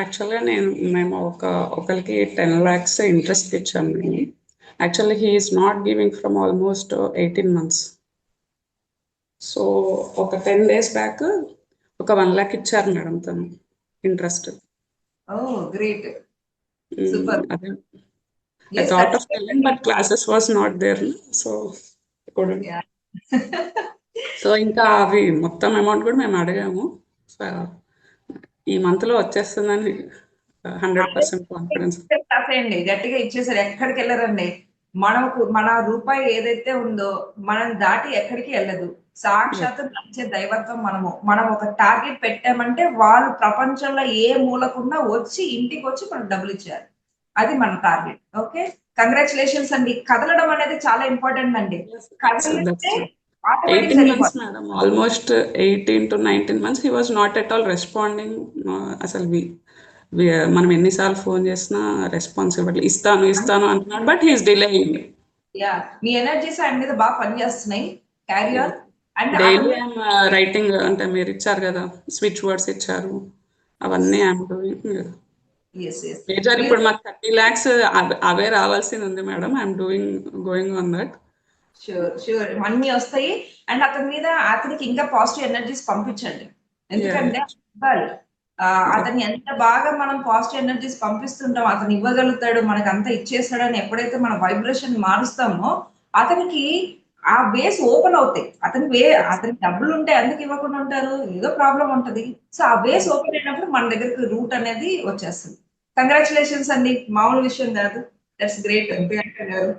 యాక్చువల్‌గా మేము ఒకళ్ళకి 10 లాక్స్ ఇంట్రెస్ట్ ఇచ్చాము మేము. Actually he is not giving from almost 18 months. So ఒక 10 డేస్ బ్యాక్ ఒక 1 లాక్ ఇచ్చారు మేడం తను ఇంట్రెస్ట్. ఓహ్! గ్రేట్. సూపర్. అదే I yes. thought of that's telling, but classes was not there, so I couldn't. Yeah! So ఇంకా అవి మొత్తం amount కూడా మేము అడిగాము. సో ఈ మంత్‌లో వచ్చేస్తుందని 100% కాన్ఫిడెన్స్. రాసేయండి. గట్టిగా ఇచ్చేసారు. ఎక్కడికెళ్ళరండి. మన రూపాయి ఏదైతే ఉందో మనం దాటి ఎక్కడికి ఎళ్ళదు. Yes. సాక్షాత్తు నడిచే దైవత్వం మనము. మనం ఒక టార్గెట్ పెట్టామంటే వాళ్ళు ప్రపంచంలో ఏ మూలకున్నా వచ్చి ఇంటికొచ్చి మనకు డబ్బులిచ్చేయాలి. అది మన టార్గెట్. ఓకే. కంగ్రాచ్యులేషన్స్ అండి. కదలడం అనేది చాలా ఇంపార్టెంట్ అండి. Yes, that's కదిలితే true. ఆటోమేటిక్ 18 months, జరిగిపోతుంది. madam. Almost 18 to 19 months, he was not at all responding. అసలు మనం ఎన్నిసార్లు ఫోన్ చేసినా రెస్పాన్స్ ఇవ్వట్లేదు. ఇస్తాను అంటున్నాడు, but he's delaying. Yeah! Me energies ఆయన మీద బాగా పనిచేస్తున్నాయి. Carry on. అండ్ డైలీ అతను ఐఎమ్ రైటింగ్, అంటే మీరు ఇచ్చారు కదా స్విచ్ వర్డ్స్ ఇచ్చారు, అవన్నీ I'm doing. Yes. Yes. Major మీరు ఇప్పుడు మాకు 30 lakhs అవే రావాల్సింది ఉంది madam. I'm going on that. Sure. అన్నీ వస్తాయి. అండ్ అతనికి ఇంకా పాజిటివ్ ఎనర్జీస్ పంపించండి. ఎందుకంటే ఇవ్వాలి. అతన్ని ఎంత బాగా మనం పాజిటివ్ ఎనర్జీస్ పంపిస్తుంటాం, అతను ఇవ్వగలుగుతాడు, మనకంతా ఇచ్చేస్తాడని ఎప్పుడైతే మన వైబ్రేషన్ మారుస్తామో, అతనికి ఆ వేస్ ఓపెన్ అవుతాయి. అతనికి డబ్బులుంటే ఎందుకు ఇవ్వకుండా ఉంటారు? ఏదో ప్రాబ్లమ్ ఉంటది. సో, ఆ వేస్ ఓపెన్ అయినప్పుడు మన దగ్గరికి రూట్ అనేది వచ్చేస్తుంది. కంగ్రాచ్యులేషన్స్ అండి. మామూలు విషయం కాదు. దట్స్ గ్రేట్ ప్రియాంక గారు.